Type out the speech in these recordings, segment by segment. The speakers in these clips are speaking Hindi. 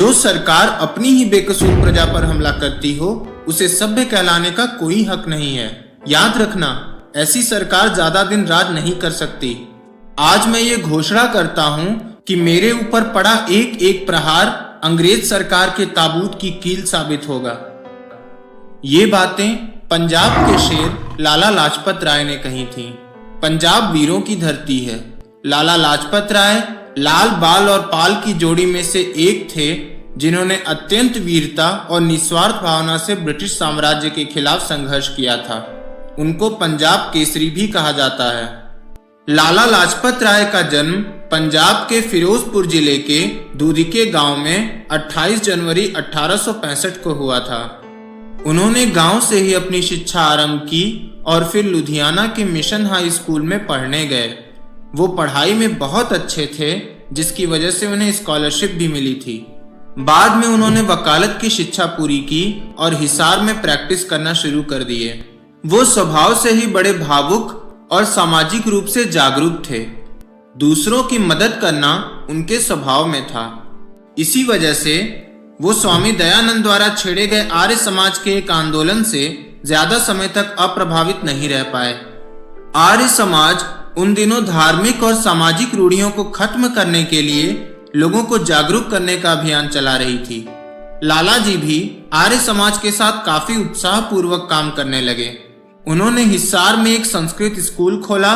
जो सरकार अपनी ही बेकसूर प्रजा पर हमला करती हो उसे सभ्य कहलाने का कोई हक नहीं है। याद रखना, ऐसी सरकार ज्यादा दिन राज नहीं कर सकती। आज मैं ये घोषणा करता हूँ कि मेरे ऊपर पड़ा एक एक प्रहार अंग्रेज सरकार के ताबूत की कील साबित होगा। ये बातें पंजाब के शेर लाला लाजपत राय ने कही थी। पंजाब वीरों की धरती है। लाला लाजपत राय लाल बाल और पाल की जोड़ी में से एक थे जिन्होंने अत्यंत वीरता और निस्वार्थ भावना से ब्रिटिश साम्राज्य के खिलाफ संघर्ष किया था। उनको पंजाब केसरी भी कहा जाता है। लाला लाजपत राय का जन्म पंजाब के फिरोजपुर जिले के दूधिके गांव में 28 जनवरी 1865 को हुआ था। उन्होंने गांव से ही अपनी शिक्षा आरंभ की और फिर लुधियाना के मिशन हाई स्कूल में पढ़ने गए। वो पढ़ाई में बहुत अच्छे थे, जिसकी वजह से उन्हें स्कॉलरशिप भी मिली थी। बाद में उन्होंने वकालत की शिक्षा पूरी की और हिसार में प्रैक्टिस करना शुरू कर दिए। वो स्वभाव से ही बड़े भावुक और सामाजिक रूप से जागरूक थे। दूसरों की मदद करना उनके स्वभाव में था। इसी वजह से वो स्वामी दयानंद द्वारा छेड़े गए आर्य समाज के एक आंदोलन से ज्यादा समय तक अप्रभावित नहीं रह पाए। आर्य समाज उन दिनों धार्मिक और सामाजिक रूढ़ियों को खत्म करने के लिए लोगों को जागरूक करने का अभियान चला रही थी। लाला जी भी आर्य समाज के साथ काफी उत्साह पूर्वक काम करने लगे। उन्होंने हिसार में एक संस्कृत स्कूल खोला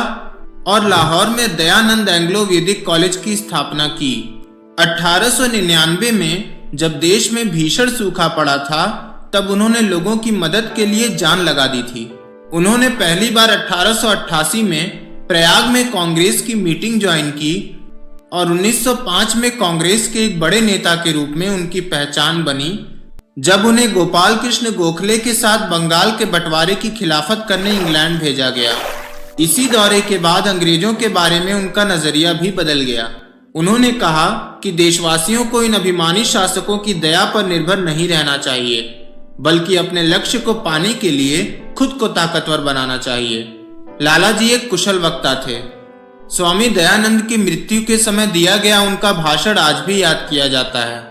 और लाहौर में दयानंद एंग्लो वैदिक कॉलेज की स्थापना की। 1899 में जब देश में भीषण सूखा पड़ा था, तब उन्होंने लोगों की मदद के लिए जान लगा दी थी। उन्होंने पहली बार 1888 में प्रयाग में कांग्रेस की मीटिंग ज्वाइन की और 1905 में कांग्रेस के एक बड़े नेता के रूप में उनकी पहचान बनी, जब उन्हें गोपाल कृष्ण गोखले के साथ बंगाल के बंटवारे की खिलाफत करने इंग्लैंड भेजा गया। इसी दौरे के बाद अंग्रेजों के बारे में उनका नजरिया भी बदल गया। उन्होंने कहा कि देशवासियों को इन अभिमानी शासकों की दया पर निर्भर नहीं रहना चाहिए, बल्कि अपने लक्ष्य को पाने के लिए खुद को ताकतवर बनाना चाहिए। लाला जी एक कुशल वक्ता थे। स्वामी दयानंद की मृत्यु के समय दिया गया उनका भाषण आज भी याद किया जाता है।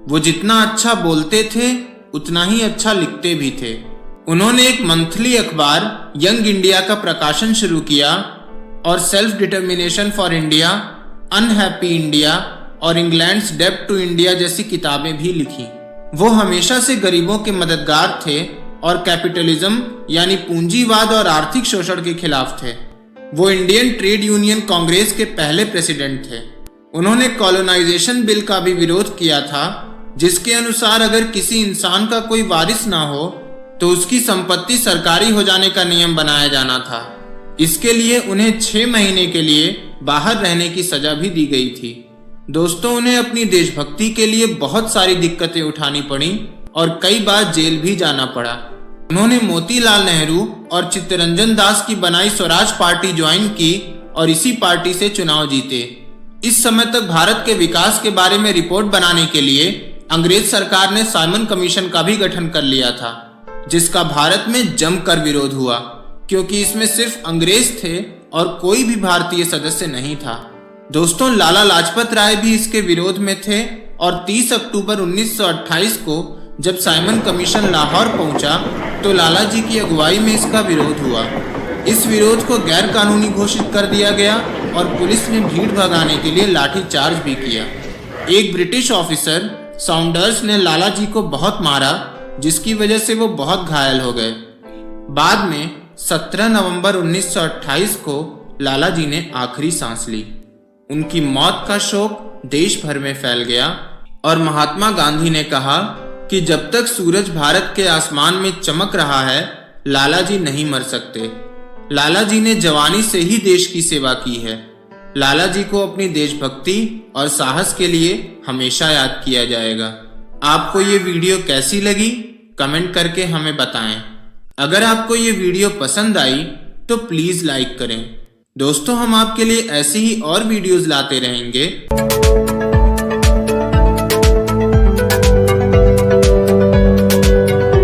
वो जितना अच्छा बोलते थे उतना ही अच्छा लिखते भी थे। उन्होंने एक मंथली अखबार यंग इंडिया का प्रकाशन शुरू किया और self determination for India, unhappy India और इंग्लैंड्स डेब्ट टू इंडिया जैसी किताबें भी लिखी। वो हमेशा से गरीबों के मददगार थे और कैपिटलिज्म यानी पूंजीवाद और आर्थिक शोषण के खिलाफ थे। वो इंडियन ट्रेड यूनियन कांग्रेस के पहले प्रेसिडेंट थे। उन्होंने कॉलोनाइजेशन बिल का भी विरोध किया था, जिसके अनुसार अगर किसी इंसान का कोई वारिस ना हो तो उसकी संपत्ति सरकारी हो जाने का नियम बनाया जाना था। इसके लिए उन्हें 6 महीने के लिए बाहर रहने की सजा भी दी गई थी। दोस्तों, उन्हें अपनी देशभक्ति के लिए बहुत सारी दिक्कतें उठानी पड़ी और कई बार जेल भी जाना पड़ा। उन्होंने मोतीलाल नेहरू और चित्तरंजन दास की बनाई स्वराज पार्टी ज्वाइन की और इसी पार्टी से चुनाव जीते। इस समय तक भारत के विकास के बारे में रिपोर्ट बनाने के लिए अंग्रेज सरकार ने साइमन कमीशन का भी गठन कर लिया था, जिसका भारत में जमकर विरोध हुआ, क्योंकि इसमें सिर्फ अंग्रेज थे और कोई भी भारतीय सदस्य नहीं था। दोस्तों, लाला लाजपत राय भी इसके विरोध में थे और 30 अक्टूबर 1928 को जब साइमन कमीशन लाहौर पहुंचा तो लाला जी की अगुवाई में इसका विरोध हुआ। इस विरोध को गैर कानूनी घोषित कर दिया गया और पुलिस ने भीड़ भगाने के लिए लाठी चार्ज भी किया। एक ब्रिटिश ऑफिसर साउंडर्स ने लाला जी को बहुत मारा, जिसकी वजह से वो बहुत घायल हो गए। बाद में 17 नवंबर 1928 को लाला जी ने आखिरी सांस ली। उनकी मौत का शोक देश भर में फैल गया और महात्मा गांधी ने कहा कि जब तक सूरज भारत के आसमान में चमक रहा है, लाला जी नहीं मर सकते। लाला जी ने जवानी से ही देश की सेवा की है। लाला जी को अपनी देशभक्ति और साहस के लिए हमेशा याद किया जाएगा। आपको ये वीडियो कैसी लगी, कमेंट करके हमें बताएं। अगर आपको ये वीडियो पसंद आई तो प्लीज लाइक करें। दोस्तों, हम आपके लिए ऐसे ही और वीडियोस लाते रहेंगे।